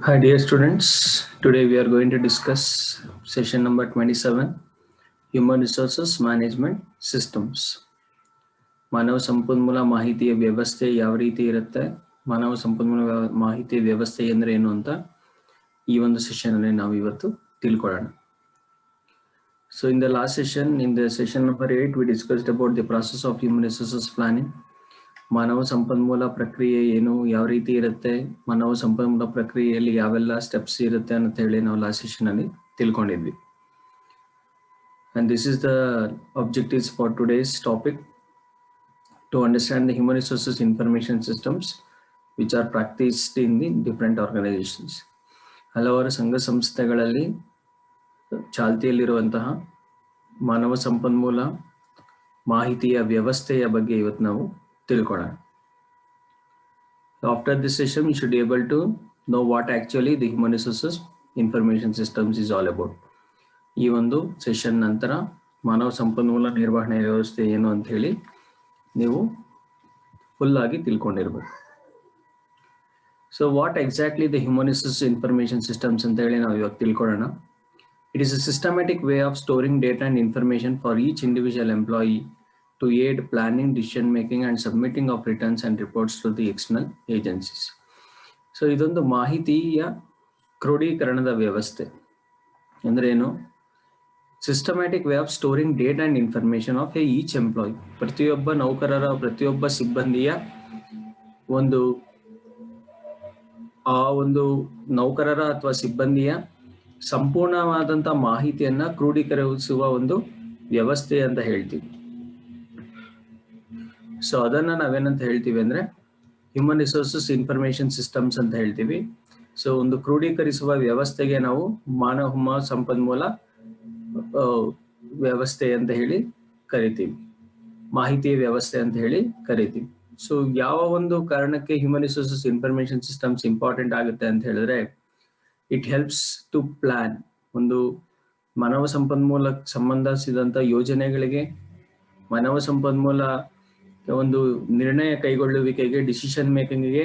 Hi dear students, today we are going to discuss session number 27, Human Resources Management Systems. ಮಾನವ ಸಂಪನ್ಮೂಲ ಮಾಹಿತಿಯ ವ್ಯವಸ್ಥೆ ಯಾವ ರೀತಿ ಇರುತ್ತೆ, ಮಾನವ ಸಂಪನ್ಮೂಲ ಮಾಹಿತಿಯ ವ್ಯವಸ್ಥೆ ಅಂದ್ರೆ ಏನು ಅಂತ ಈ ಒಂದು ಸೆಷನ್ ಅಲ್ಲಿ ನಾವು ಇವತ್ತು ತಿಳ್ಕೊಳ್ಳೋಣ. So in the last session, in the session number 8, we discussed about the process of human resources planning. ಮಾನವ ಸಂಪನ್ಮೂಲ ಪ್ರಕ್ರಿಯೆ ಏನು, ಯಾವ ರೀತಿ ಇರುತ್ತೆ, ಮಾನವ ಸಂಪನ್ಮೂಲ ಪ್ರಕ್ರಿಯೆಯಲ್ಲಿ ಯಾವೆಲ್ಲ ಸ್ಟೆಪ್ಸ್ ಇರುತ್ತೆ ಅಂತ ಹೇಳಿ ನಾವು ಲಾಸ್ಟ್ ಸೆಷನ್ ಅಲ್ಲಿ ತಿಳ್ಕೊಂಡಿದ್ವಿ. And this is the objectives for today's topic, to understand the human resources information systems which are practiced in the different organizations. ಹಲವಾರು ಸಂಘ ಸಂಸ್ಥೆಗಳಲ್ಲಿ ಚಾಲ್ತಿಯಲ್ಲಿರುವಂತಹ ಮಾನವ ಸಂಪನ್ಮೂಲ ಮಾಹಿತಿಯ ವ್ಯವಸ್ಥೆಯ ಬಗ್ಗೆ ಇವತ್ತು ನಾವು ತಿಳ್ಕೊಳ್ಳೋಣ. After this session, you should be able to know what actually the human resources information systems is all about. ಈ ಒಂದು ಸೆಷನ್ ನಂತರ ಮಾನವ ಸಂಪನ್ಮೂಲ ನಿರ್ವಹಣೆ ವ್ಯವಸ್ಥೆ ಏನು ಅಂತ ಹೇಳಿ ನೀವು ಫುಲ್ ಆಗಿ ತಿಳ್ಕೊಂಡಿರ್ಬೇಕು. So what exactly the human resource information systems ಅಂತ ಹೇಳಿ ನಾವು ಇವಾಗ ತಿಳ್ಕೊಳ್ಳೋಣ. It is a systematic way of storing data and information for each individual employee to aid planning, decision making and submitting of returns and reports to the external agencies. So ಇದೊಂದು ಮಾಹಿತಿಯ ಕ್ರೋಢೀಕರಣದ ವ್ಯವಸ್ಥೆ ಅಂದ್ರೆ ಏನು? Systematic way of storing data and information of each employee. ಪ್ರತಿಯೊಬ್ಬ ನೌಕರರ, ಪ್ರತಿಯೊಬ್ಬ ಸಿಬ್ಬಂದಿಯ ಒಂದು ನೌಕರರ ಅಥವಾ ಸಿಬ್ಬಂದಿಯ ಸಂಪೂರ್ಣವಾದಂತ ಮಾಹಿತಿಯನ್ನ ಕ್ರೋಢೀಕರಿಸುವ ಒಂದು ವ್ಯವಸ್ಥೆ ಅಂತ ಹೇಳ್ತೀವಿ. ಸೊ ಅದನ್ನ ನಾವೇನಂತ ಹೇಳ್ತೀವಿ ಅಂದ್ರೆ ಹ್ಯೂಮನ್ ರಿಸೋರ್ಸಸ್ ಇನ್ಫಾರ್ಮೇಶನ್ ಸಿಸ್ಟಮ್ಸ್ ಅಂತ ಹೇಳ್ತೀವಿ. ಸೊ ಒಂದು ಕ್ರೋಢೀಕರಿಸುವ ವ್ಯವಸ್ಥೆಗೆ ನಾವು ಮಾನವ ಸಂಪನ್ಮೂಲ ವ್ಯವಸ್ಥೆ ಅಂತ ಹೇಳಿ ಕರಿತೀವಿ, ಮಾಹಿತಿಯ ವ್ಯವಸ್ಥೆ ಅಂತ ಹೇಳಿ ಕರಿತೀವಿ. ಸೊ ಯಾವ ಒಂದು ಕಾರಣಕ್ಕೆ human resources information systems important ಆಗುತ್ತೆ ಅಂತ ಹೇಳಿದ್ರೆ, ಇಟ್ ಹೆಲ್ಪ್ಸ್ ಟು ಪ್ಲಾನ್. ಒಂದು ಮಾನವ ಸಂಪನ್ಮೂಲಕ್ಕೆ ಸಂಬಂಧಿಸಿದಂತ ಯೋಜನೆಗಳಿಗೆ, ಮಾನವ ಸಂಪನ್ಮೂಲ ಒಂದು ನಿರ್ಣಯ ಕೈಗೊಳ್ಳುವಿಕೆಗೆ, ಡಿಸಿಷನ್ ಮೇಕಿಂಗ್ಗೆ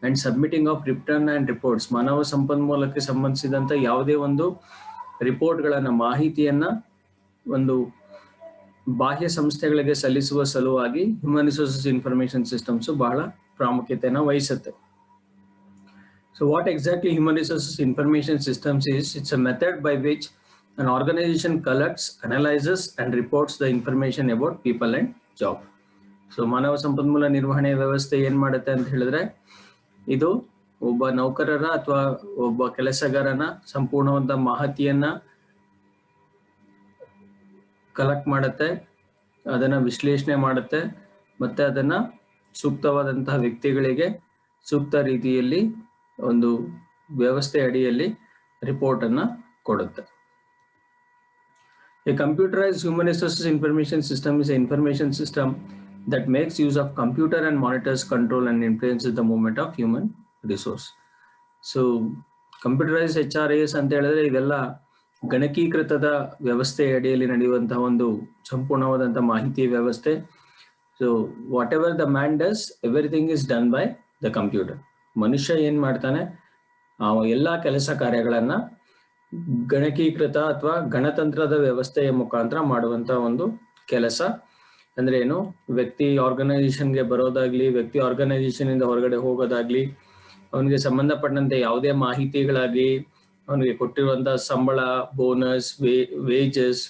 and submitting of return and reports, ಮಾನವ ಸಂಪನ್ಮೂಲಕ್ಕೆ ಸಂಬಂಧಿಸಿದಂತ ಯಾವುದೇ ಒಂದು ರಿಪೋರ್ಟ್ಗಳನ್ನ, ಮಾಹಿತಿಯನ್ನ ಒಂದು ಬಾಹ್ಯ ಸಂಸ್ಥೆಗಳಿಗೆ ಸಲ್ಲಿಸುವ ಸಲುವಾಗಿ ಹ್ಯೂಮನ್ ರಿಸೋರ್ಸಸ್ ಇನ್ಫಾರ್ಮೇಶನ್ ಸಿಸ್ಟಮ್ಸ್ ಬಹಳ ಪ್ರಾಮುಖ್ಯತೆಯನ್ನು ವಹಿಸುತ್ತೆ. So what exactly human resources information systems is? It's a method by which an organization collects, analyzes and reports the information about people and job. So ಮಾನವ ಸಂಪನ್ಮೂಲ ನಿರ್ವಹಣೆ ವ್ಯವಸ್ಥೆ ಏನ್ ಮಾಡುತ್ತೆ ಅಂತ ಹೇಳಿದ್ರೆ, ಇದು ಒಬ್ಬ ನೌಕರರ ಅಥವಾ ಒಬ್ಬ ಕೆಲಸಗಾರನ ಸಂಪೂರ್ಣವಾದ ಮಾಹಿತಿಯನ್ನ ಕಲೆಕ್ಟ್ ಮಾಡುತ್ತೆ, ಅದನ್ನ ವಿಶ್ಲೇಷಣೆ ಮಾಡುತ್ತೆ, ಮತ್ತೆ ಅದನ್ನ ಸೂಕ್ತವಾದಂತಹ ವ್ಯಕ್ತಿಗಳಿಗೆ ಸೂಕ್ತ ರೀತಿಯಲ್ಲಿ ಒಂದು ವ್ಯವಸ್ಥೆ ಅಡಿಯಲ್ಲಿ ರಿಪೋರ್ಟ್ ಅನ್ನ ಕೊಡುತ್ತೆ. A computerized human resources information system is an information system that makes use of computer and monitors, control and influences the movement of human resource. So computerized HRIS ಅಂತ ಹೇಳಿದ್ರೆ ಇದೆಲ್ಲ ಗಣಕೀಕೃತದ ವ್ಯವಸ್ಥೆ ಅಡಿಯಲ್ಲಿ ನಡೆಯುವಂತಹ ಒಂದು ಸಂಪೂರ್ಣವಾದಂತಹ ಮಾಹಿತಿ ವ್ಯವಸ್ಥೆ. So what ever the man does, everything is done by the computer. ಮನುಷ್ಯ ಏನ್ ಮಾಡ್ತಾನೆ, ಆ ಎಲ್ಲಾ ಕೆಲಸ ಕಾರ್ಯಗಳನ್ನ ಗಣಕೀಕೃತ ಅಥವಾ ಗಣತಂತ್ರದ ವ್ಯವಸ್ಥೆಯ ಮುಖಾಂತರ ಮಾಡುವಂತ ಒಂದು ಕೆಲಸ. ಅಂದ್ರೆ ಏನು? ವ್ಯಕ್ತಿ ಆರ್ಗನೈಸೇಷನ್ಗೆ ಬರೋದಾಗ್ಲಿ, ವ್ಯಕ್ತಿ ಆರ್ಗನೈಸೇಷನ್ ಇಂದ ಹೊರಗಡೆ ಹೋಗೋದಾಗ್ಲಿ, ಅವನಿಗೆ ಸಂಬಂಧಪಟ್ಟಂತೆ ಯಾವುದೇ ಮಾಹಿತಿಗಳಾಗ್ಲಿ, ಅವನಿಗೆ ಕೊಟ್ಟಿರುವಂತಹ ಸಂಬಳ, ಬೋನಸ್, ವೇಜಸ್,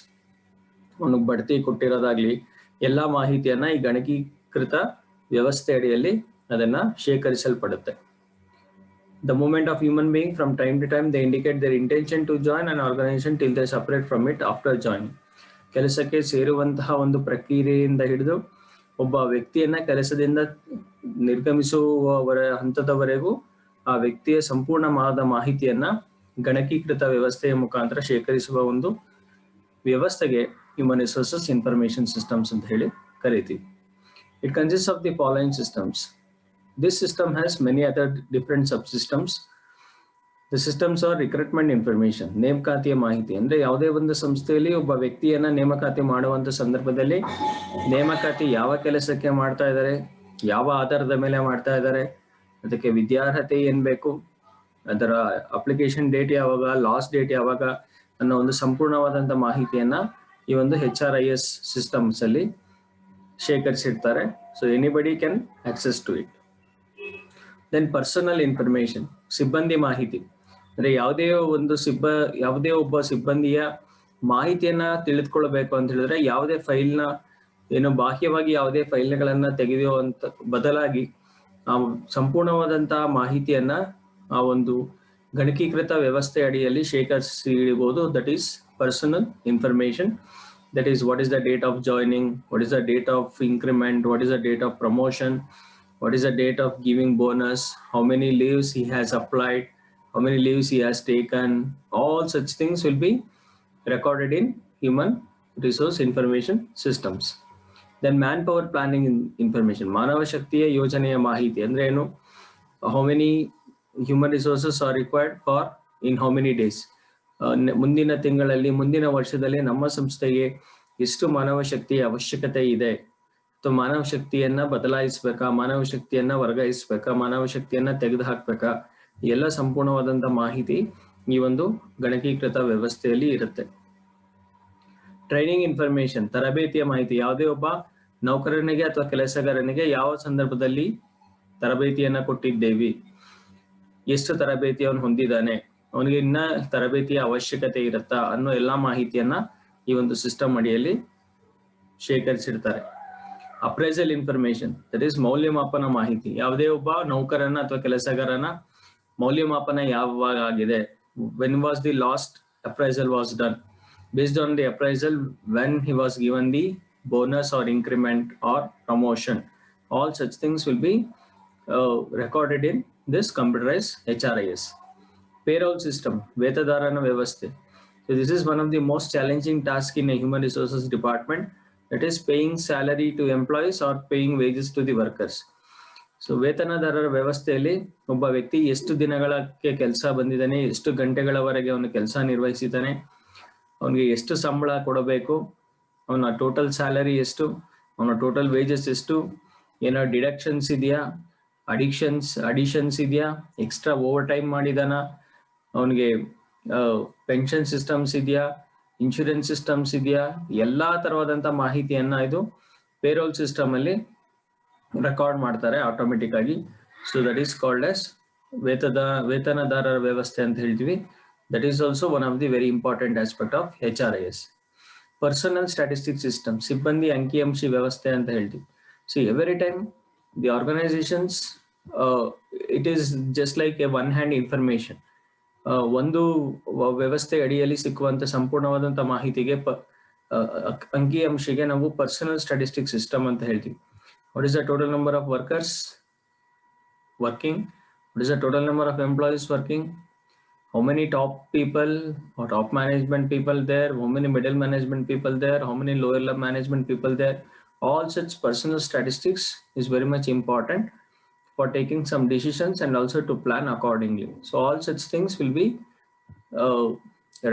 ಅವನಿಗೆ ಬಡ್ತಿ ಕೊಟ್ಟಿರೋದಾಗ್ಲಿ, ಎಲ್ಲಾ ಮಾಹಿತಿಯನ್ನ ಈ ಗಣಕೀಕೃತ ವ್ಯವಸ್ಥೆ ಅಡಿಯಲ್ಲಿ ಅದನ್ನ ಶೇಖರಿಸಲ್ಪಡುತ್ತೆ. The movement of human being, from time to time they indicate their intention to join an organization till they separate from it after joining. ಕೆಲಸಕ್ಕೆ ಸೇರುವಂತಹ ಒಂದು ಪ್ರಕ್ರಿಯೆಯಿಂದ ಹಿಡಿದು ಒಬ್ಬ ವ್ಯಕ್ತಿಯನ್ನ ಕೆಲಸದಿಂದ ನಿರ್ಗಮಿಸುವವರ ಹಂತದವರೆಗೂ ಆ ವ್ಯಕ್ತಿಯ ಸಂಪೂರ್ಣವಾದ ಮಾಹಿತಿಯನ್ನ ಗಣಕೀಕೃತ ವ್ಯವಸ್ಥೆಯ ಮುಖಾಂತರ ಶೇಖರಿಸುವ ಒಂದು ವ್ಯವಸ್ಥೆಗೆ ಹ್ಯೂಮನ್ ರಿಸೋರ್ಸಸ್ ಇನ್ಫಾರ್ಮೇಶನ್ ಸಿಸ್ಟಮ್ಸ್ ಅಂತ ಹೇಳಿ ಕರೀತೀವಿ. It consists of the following systems. This system has many other different subsystems. The systems are recruitment information, ನೇಮಕಾತಿಯ ಮಾಹಿತಿ. ಅಂದ್ರೆ ಯಾವುದೇ ಒಂದು ಸಂಸ್ಥೆಯಲ್ಲಿ ಒಬ್ಬ ವ್ಯಕ್ತಿಯನ್ನ ನೇಮಕಾತಿ ಮಾಡುವಂತ ಸಂದರ್ಭದಲ್ಲಿ ನೇಮಕಾತಿ ಯಾವ ಕೆಲಸಕ್ಕೆ ಮಾಡ್ತಾ ಇದ್ದಾರೆ, ಯಾವ ಆಧಾರದ ಮೇಲೆ ಮಾಡ್ತಾ ಇದ್ದಾರೆ, ಅದಕ್ಕೆ ವಿದ್ಯಾರ್ಹತೆ ಏನ್ ಬೇಕು, ಅದರ ಅಪ್ಲಿಕೇಶನ್ ಡೇಟ್ ಯಾವಾಗ, ಲಾಸ್ಟ್ ಡೇಟ್ ಯಾವಾಗ ಅನ್ನೋ ಒಂದು ಸಂಪೂರ್ಣವಾದಂಥ ಮಾಹಿತಿಯನ್ನ ಈ ಒಂದು HRIS ಸಿಸ್ಟಮ್ಸ್ ಅಲ್ಲಿ ಶೇಖರಿಸಿರ್ತಾರೆ. So anybody can access to it. Then personal information, ಸಿಬ್ಬಂದಿ ಮಾಹಿತಿ. ಅಂದ್ರೆ ಯಾವುದೇ ಒಬ್ಬ ಸಿಬ್ಬಂದಿಯ ಮಾಹಿತಿಯನ್ನ ತಿಳಿದುಕೊಳ್ಬೇಕು ಅಂತ ಹೇಳಿದ್ರೆ ಯಾವುದೇ ಫೈಲ್ನ ಬಾಹ್ಯವಾಗಿ ಯಾವುದೇ ಫೈಲ್ಗಳನ್ನ ತೆಗೆಯುವಂತ ಬದಲಾಗಿ ಆ ಸಂಪೂರ್ಣವಾದಂತಹ ಮಾಹಿತಿಯನ್ನ ಆ ಒಂದು ಗಣಕೀಕೃತ ವ್ಯವಸ್ಥೆ ಅಡಿಯಲ್ಲಿ ಶೇಖರಿಸಿ ಇಡಬಹುದು. That is personal information. That is, what is the date of joining, what is the date of increment, what is the date of promotion, what is the date of giving bonus, how many leaves he has applied, how many leaves he has taken. All such things will be recorded in human resource information systems. Then manpower planning information, ಮಾನವ ಶಕ್ತಿಯ ಯೋಜನೆಯ ಮಾಹಿತಿ ಅಂದ್ರೆ ಏನು, how many human resources are required for in how many days. ಮುಂದಿನ ತಿಂಗಳಲ್ಲಿ, ಮುಂದಿನ ವರ್ಷದಲ್ಲಿ ನಮ್ಮ ಸಂಸ್ಥೆಗೆ ಎಷ್ಟು ಮಾನವ ಶಕ್ತಿಯ ಅವಶ್ಯಕತೆ ಇದೆ, ಅಥವಾ ಮಾನವ ಶಕ್ತಿಯನ್ನ ಬದಲಾಯಿಸ್ಬೇಕಾ, ಮಾನವ ಶಕ್ತಿಯನ್ನ ವರ್ಗಾಯಿಸ್ಬೇಕಾ, ಮಾನವ ಶಕ್ತಿಯನ್ನ ತೆಗೆದು ಹಾಕ್ಬೇಕಾ, ಎಲ್ಲ ಸಂಪೂರ್ಣವಾದಂತ ಮಾಹಿತಿ ಈ ಒಂದು ಗಣಕೀಕೃತ ವ್ಯವಸ್ಥೆಯಲ್ಲಿ ಇರುತ್ತೆ. ಟ್ರೈನಿಂಗ್ ಇನ್ಫಾರ್ಮೇಶನ್, ತರಬೇತಿಯ ಮಾಹಿತಿ. ಯಾವುದೇ ಒಬ್ಬ ನೌಕರನಿಗೆ ಅಥವಾ ಕೆಲಸಗಾರನಿಗೆ ಯಾವ ಸಂದರ್ಭದಲ್ಲಿ ತರಬೇತಿಯನ್ನ ಕೊಟ್ಟಿದ್ದೇವೆ, ಎಷ್ಟು ತರಬೇತಿ ಅವನು ಹೊಂದಿದ್ದಾನೆ, ಅವನಿಗೆ ಇನ್ನ ತರಬೇತಿಯ ಅವಶ್ಯಕತೆ ಇರುತ್ತಾ ಅನ್ನೋ ಎಲ್ಲಾ ಮಾಹಿತಿಯನ್ನ ಈ ಒಂದು ಸಿಸ್ಟಮ್ ಅಡಿಯಲ್ಲಿ ಶೇಖರಿಸಿರ್ತಾರೆ. ಅಪ್ರೈಸಲ್ ಇನ್ಫಾರ್ಮೇಶನ್, ದಟ್ ಈಸ್ ಮೌಲ್ಯಮಾಪನ ಮಾಹಿತಿ. ಯಾವುದೇ ಒಬ್ಬ ನೌಕರನ ಅಥವಾ ಕೆಲಸಗಾರನ ಮೌಲ್ಯಮಾಪನ ಯಾವಾಗ ಆಗಿದೆ, when was the last appraisal was done, based on the appraisal when he was given the bonus or increment or promotion. All such things will be recorded in this computerized HRIS. Payroll system, ವೇತದಾರನ ವ್ಯವಸ್ಥೆ. So this is one of the most challenging tasks in a human resources department, that is paying salary to employees or paying wages to the workers. So ವೇತನದಾರರ ವ್ಯವಸ್ಥೆಯಲ್ಲಿ ಒಬ್ಬ ವ್ಯಕ್ತಿ ಎಷ್ಟು ದಿನಗಳಕ್ಕೆ ಕೆಲಸ ಬಂದಿದ್ದಾನೆ, ಎಷ್ಟು ಗಂಟೆಗಳವರೆಗೆ ಅವನು ಕೆಲಸ ನಿರ್ವಹಿಸಿದ್ದಾನೆ, ಅವನಿಗೆ ಎಷ್ಟು ಸಂಬಳ ಕೊಡಬೇಕು, ಅವನ ಟೋಟಲ್ ಸ್ಯಾಲರಿ ಎಷ್ಟು, ಅವನ ಟೋಟಲ್ ವೇಜಸ್ ಎಷ್ಟು, ಏನೋ ಡಿಡಕ್ಷನ್ಸ್ ಇದೆಯಾ, ಅಡಿಷನ್ಸ್ ಇದೆಯಾ, ಎಕ್ಸ್ಟ್ರಾ ಓವರ್ ಟೈಮ್ ಮಾಡಿದಾನ, ಅವನಿಗೆ ಪೆನ್ಷನ್ ಸಿಸ್ಟಮ್ಸ್ ಇದೆಯಾ, ಇನ್ಶೂರೆನ್ಸ್ ಸಿಸ್ಟಮ್ಸ್ ಇದೆಯಾ, ಎಲ್ಲಾ ತರವಾದಂತ ಮಾಹಿತಿಯನ್ನ ಇದು ಪೇರೋಲ್ ಸಿಸ್ಟಮ್ ಅಲ್ಲಿ ರೆಕಾರ್ಡ್ ಮಾಡ್ತಾರೆ ಆಟೋಮೆಟಿಕ್ ಆಗಿ. So that is called as ವೇತನದಾರರ ವ್ಯವಸ್ಥೆ ಅಂತ ಹೇಳ್ತೀವಿ. That is also one of the very important aspect of HRIS. Personal statistic system, ಸಿಬ್ಬಂದಿ ಅಂಕಿಅಂಶಿ ವ್ಯವಸ್ಥೆ ಅಂತ ಹೇಳ್ತೀವಿ. See every time the organizations, it is just like a one hand information. ಒಂದು ವ್ಯವಸ್ಥೆ ಅಡಿಯಲ್ಲಿ ಸಿಕ್ಕುವಂತ ಸಂಪೂರ್ಣವಾದಂತ ಮಾಹಿತಿಗೆ ಅಂಕಿಅಂಶಿಗೆ ನಾವು ಪರ್ಸನಲ್ ಸ್ಟ್ಯಾಟಿಸ್ಟಿಕ್ ಸಿಸ್ಟಮ್ ಅಂತ ಹೇಳ್ತೀವಿ. What is the total number of workers working, what is the total number of employees working, how many top people or top management people there, how many middle management people there, how many lower level management people there. All such personal statistics is very much important for taking some decisions and also to plan accordingly. So all such things will be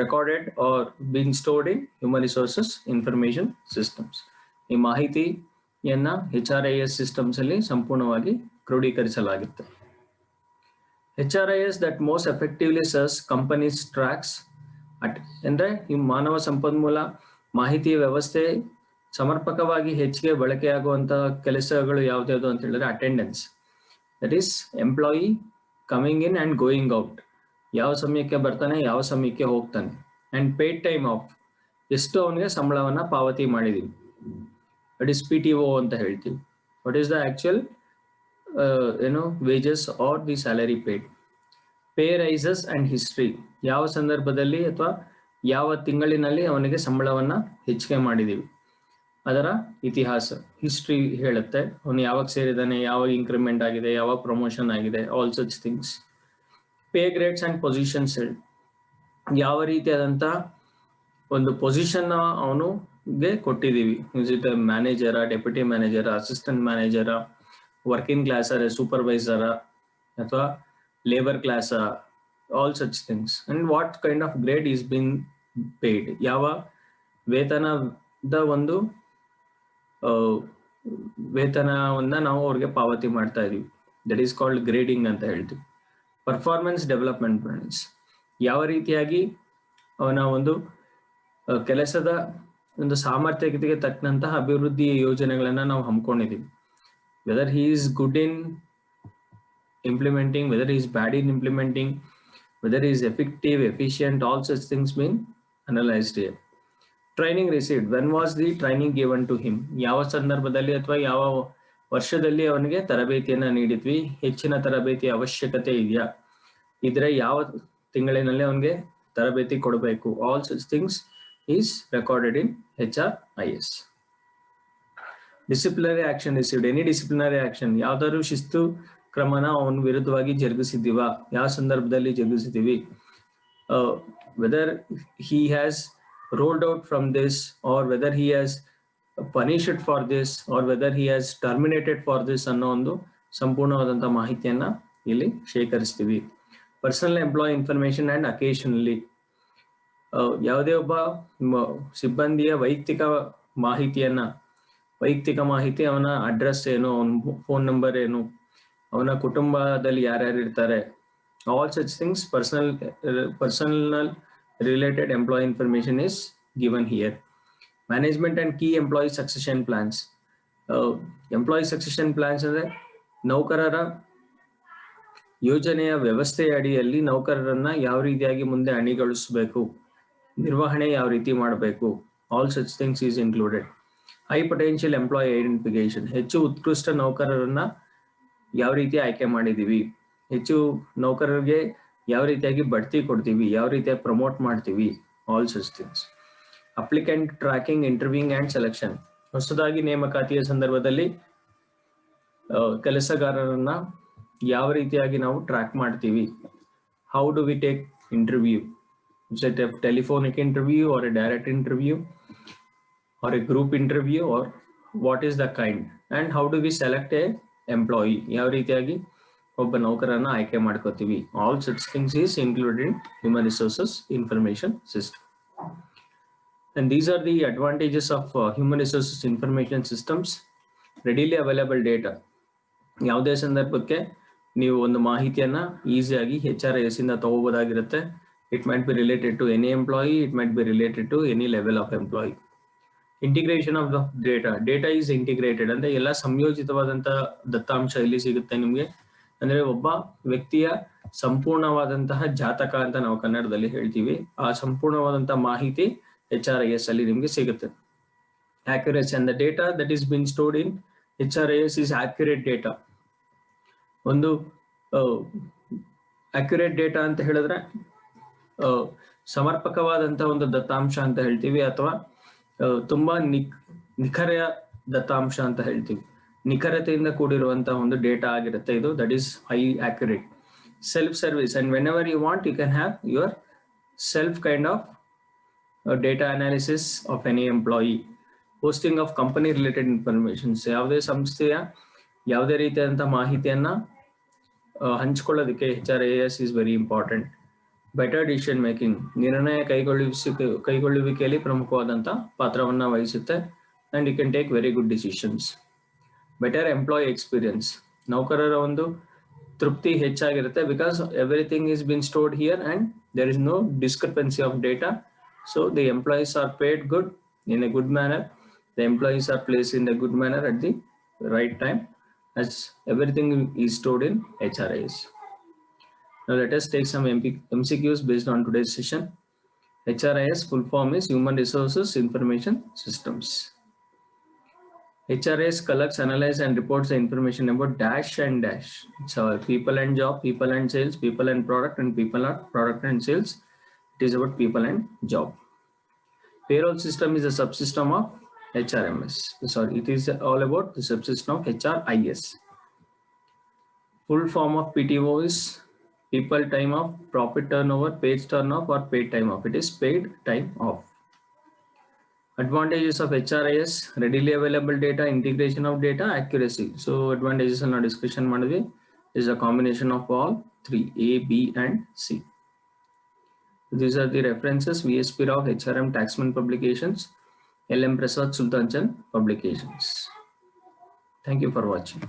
recorded or being stored in human resources information systems. ಈ ಮಾಹಿತಿಯನ್ನ HRIS systems ಅಲ್ಲಿ ಸಂಪೂರ್ಣವಾಗಿ ಕ್ರೋಢೀಕರಿಸಲಾಗುತ್ತೆ. HRIS that most effectively serves companies tracks ಅಂದ್ರೆ ಈ ಮಾನವ ಸಂಪನ್ಮೂಲ ಮಾಹಿತಿ ವ್ಯವಸ್ಥೆ ಸಮರ್ಪಕವಾಗಿ ಹೆಚ್ಚಿಗೆ ಬಳಕೆಯಾಗುವಂತಹ ಕೆಲಸಗಳು ಯಾವ್ದು ಅಂತ ಹೇಳಿದ್ರೆ attendance. That is employee coming in and going out, ಯಾವ ಸಮಯಕ್ಕೆ ಬರ್ತಾನೆ, ಯಾವ ಸಮಯಕ್ಕೆ ಹೋಗ್ತಾನೆ. ಅಂಡ್ ಪೇಡ್ ಟೈಮ್ ಆಫ್, ಎಷ್ಟು ಅವನಿಗೆ ಸಂಬಳವನ್ನ ಪಾವತಿ ಮಾಡಿದೀವಿ, ದಟ್ ಈಸ್ PTO ಅಂತ ಹೇಳ್ತೀವಿ. What is the actual wages or the salary paid. Pay raises and history, ಯಾವ ಸಂದರ್ಭದಲ್ಲಿ ಅಥವಾ ಯಾವ ತಿಂಗಳಿನಲ್ಲಿ ಅವನಿಗೆ ಸಂಬಳವನ್ನ ಹೆಚ್ಚಿಗೆ ಮಾಡಿದೀವಿ, ಅದರ ಇತಿಹಾಸ, ಹಿಸ್ಟ್ರಿ ಹೇಳುತ್ತೆ. ಅವನು ಯಾವಾಗ ಸೇರಿದಾನೆ, ಯಾವಾಗ ಇನ್ಕ್ರಿಮೆಂಟ್ ಆಗಿದೆ, ಯಾವಾಗ ಪ್ರಮೋಷನ್ ಆಗಿದೆ, all such things. Pay grades and positions, ಯಾವ ರೀತಿಯಾದಂತ ಒಂದು ಪೊಸಿಷನ್ ಅವನುಗೆ ಕೊಟ್ಟಿದ್ದೀವಿ. ಇಸ್ ಇಟ್ ಮ್ಯಾನೇಜರ, ಡೆಪ್ಯೂಟಿ ಮ್ಯಾನೇಜರ, ಅಸಿಸ್ಟೆಂಟ್ ಮ್ಯಾನೇಜರ, ವರ್ಕಿಂಗ್ ಕ್ಲಾಸರ, ಸೂಪರ್ವೈಸರ ಅಥವಾ ಲೇಬರ್ ಕ್ಲಾಸ, all such things. And what kind of grade is been paid, ಯಾವ ವೇತನದ ಒಂದು ವೇತನವನ್ನ ನಾವು ಅವ್ರಿಗೆ ಪಾವತಿ ಮಾಡ್ತಾ ಇದೀವಿ. ದಟ್ ಈಸ್ ಕಾಲ್ಡ್ ಗ್ರೇಡಿಂಗ್ ಅಂತ ಹೇಳ್ತೀವಿ. ಪರ್ಫಾರ್ಮೆನ್ಸ್ ಡೆವಲಪ್ಮೆಂಟ್ ಪ್ಲಾನ್ಸ್, ಯಾವ ರೀತಿಯಾಗಿ ಅವನ ಒಂದು ಕೆಲಸದ ಒಂದು ಸಾಮರ್ಥ್ಯತೆಗೆ ತಕ್ಕಂತಹ ಅಭಿವೃದ್ಧಿ ಯೋಜನೆಗಳನ್ನ ನಾವು ಹಮ್ಮಿಕೊಂಡಿದ್ದೀವಿ. Whether he is good in implementing, whether he is bad in implementing, whether he is effective, efficient, all such things been analyzed here. Training received, when was the training given to him, ಯಾವ ಸಂದರ್ಭದಲ್ಲಿ ಅಥವಾ ಯಾವ ವರ್ಷದಲ್ಲಿ ಅವನಿಗೆ ತರಬೇತಿಯನ್ನ ನೀಡಿದ್ವಿ, ಹೆಚ್ಚಿನ ತರಬೇತಿ ಅವಶ್ಯಕತೆ ಇದೆಯಾ, ಇದ್ರೆ ಯಾವ ತಿಂಗಳಿನಲ್ಲಿ ಅವನಿಗೆ ತರಬೇತಿ ಕೊಡಬೇಕು, all such things is recorded in HRIS. Disciplinary action received, any disciplinary action, ಯಾವ್ದಾದ್ರು ಶಿಸ್ತು ಕ್ರಮನ ಅವನ ವಿರುದ್ಧವಾಗಿ ಜರುಗಿಸಿದೀವ, ಯಾವ ಸಂದರ್ಭದಲ್ಲಿ ಜರುಗಿಸಿದೀವಿ, whether he has rolled out from this or whether he has punished for this or whether he has terminated for this ಅನ್ನೋ ಒಂದು ಸಂಪೂರ್ಣವಾದಂತಹ ಮಾಹಿತಿಯನ್ನ ಇಲ್ಲಿ ಶೇಖರಿಸ್ತೀವಿ. Personal employee information and occasionally, ಯಾವುದೇ ಒಬ್ಬ ಸಿಬ್ಬಂದಿಯ ವೈಯಕ್ತಿಕ ಮಾಹಿತಿ, ಅವನ ಅಡ್ರೆಸ್ ಏನು, ಅವನ ಫೋನ್ ನಂಬರ್ ಏನು, ಅವನ ಕುಟುಂಬದಲ್ಲಿ ಯಾರ್ಯಾರು ಇರ್ತಾರೆ, all such things personal related employee information is given here. Management and key employee succession plans, employee succession plans ಅಂದ್ರೆ ನೌಕರರ ಯೋಜನೆಯ ವ್ಯವಸ್ಥೆಯ ಅಡಿಯಲ್ಲಿ ನೌಕರರನ್ನ ಯಾವ ರೀತಿಯಾಗಿ ಮುಂದೆ ಅಣಿಗೊಳಿಸಬೇಕು, ನಿರ್ವಹಣೆ ಯಾವ ರೀತಿ ಮಾಡಬೇಕು, all such things is included. High potential employee identification, ಹೆಚ್ಚು ಉತ್ಕೃಷ್ಟ ನೌಕರರನ್ನ ಯಾವ ರೀತಿ ಆಯ್ಕೆ ಮಾಡಿದೀವಿ, ಹೆಚ್ಚು ನೌಕರರಿಗೆ ಯಾವ ರೀತಿಯಾಗಿ ಬಡ್ತಿ ಕೊಡ್ತೀವಿ, ಯಾವ ರೀತಿಯಾಗಿ ಪ್ರಮೋಟ್ ಮಾಡ್ತೀವಿ, all such things. Applicant tracking, interviewing and selection, ಹೊಸದಾಗಿ ನೇಮಕಾತಿಯ ಸಂದರ್ಭದಲ್ಲಿ ಕೆಲಸಗಾರರನ್ನ ಯಾವ ರೀತಿಯಾಗಿ ನಾವು ಟ್ರ್ಯಾಕ್ ಮಾಡ್ತೀವಿ, how do we take interview, it's a telephonic interview or a direct interview or a group interview, or what is the kind, and how do we select a employee, ಯಾವ ರೀತಿಯಾಗಿ ಒಬ್ಬ ನೌಕರನ್ನ ಆಯ್ಕೆ ಮಾಡ್ಕೋತೀವಿ, all such things is included in human resources information system. And these are the advantages of human resources information systems. readily available data, ಯಾವುದೇ ಸಂದರ್ಭಕ್ಕೆ ನೀವು ಒಂದು ಮಾಹಿತಿಯನ್ನ ಈಸಿಯಾಗಿ HRIS ಇಂದ ತಗೋಬಹುದಾಗಿರುತ್ತೆ. It might be related to any employee, it might be related to any level of employee. Integration of the data is integrated ಅಂದ್ರೆ ಎಲ್ಲ ಸಂಯೋಜಿತವಾದಂತಹ ದತ್ತಾಂಶ ಇಲ್ಲಿ ಸಿಗುತ್ತೆ ನಿಮ್ಗೆ. ಅಂದ್ರೆ ಒಬ್ಬ ವ್ಯಕ್ತಿಯ ಸಂಪೂರ್ಣವಾದಂತಹ ಜಾತಕ ಅಂತ ನಾವು ಕನ್ನಡದಲ್ಲಿ ಹೇಳ್ತೀವಿ, ಆ ಸಂಪೂರ್ಣವಾದಂತಹ ಮಾಹಿತಿ HRIS ಅಲ್ಲಿ ನಿಮ್ಗೆ ಸಿಗುತ್ತೆ. accuracy and the data that is being stored in HRIS is accurate data. ಒಂದು accurate data ಅಂತ ಹೇಳಿದ್ರೆ ಸಮರ್ಪಕವಾದಂತಹ ಒಂದು ದತ್ತಾಂಶ ಅಂತ ಹೇಳ್ತೀವಿ, ಅಥವಾ ತುಂಬಾ ನಿಖರ ದತ್ತಾಂಶ ಅಂತ ಹೇಳ್ತೀವಿ. ನಿಖರತೆಯಿಂದ ಕೂಡಿರುವಂತಹ ಒಂದು ಡೇಟಾ ಆಗಿರುತ್ತೆ ಇದು, that is high accurate. Self service, and whenever you want you can have your self kind of data analysis of any employee. Posting of company related information, ಯಾವುದೇ ಸಂಸ್ಥೆಯ ಯಾವುದೇ ರೀತಿಯಾದಂತಹ ಮಾಹಿತಿಯನ್ನ ಹಂಚಿಕೊಳ್ಳೋದಕ್ಕೆ HRIS is very important. Better decision making, ನಿರ್ಣಯ ಕೈಗೊಳ್ಳುವಿಕೆಯಲ್ಲಿ ಪ್ರಮುಖವಾದಂತ ಪಾತ್ರವನ್ನ ವಹಿಸುತ್ತೆ. And you can take very good decisions. Better employee experience, ನೌಕರರ ಒಂದು ತೃಪ್ತಿ ಹೆಚ್ಚಾಗಿರುತ್ತೆ, because everything is been stored here and there is no discrepancy of data. So the employees are paid good in a good manner, the employees are placed in a good manner at the right time, as everything is stored in HRIS. Now let us take some MCQs based on today's session. HRIS full form is Human Resources Information Systems. HRIS collects, analyzes and reports the information about dash and dash. So people and job, people and sales, people and product, and people are product and sales. It is about people and job. Payroll system is a subsystem of HRMS. Sorry, it is all about the subsystem of HRIS. Full form of PTO is people time off, profit turnover, paid turnover, or paid time off. It is paid time off. Advantages of HRIS: readily available data, integration of data, accuracy. So advantages and discussion madidvi is a combination of all three, A, B, and C. These are the references: VSP Rao, HRM Taxman Publications, LM Prasad Sultan Chand Publications. Thank you for watching.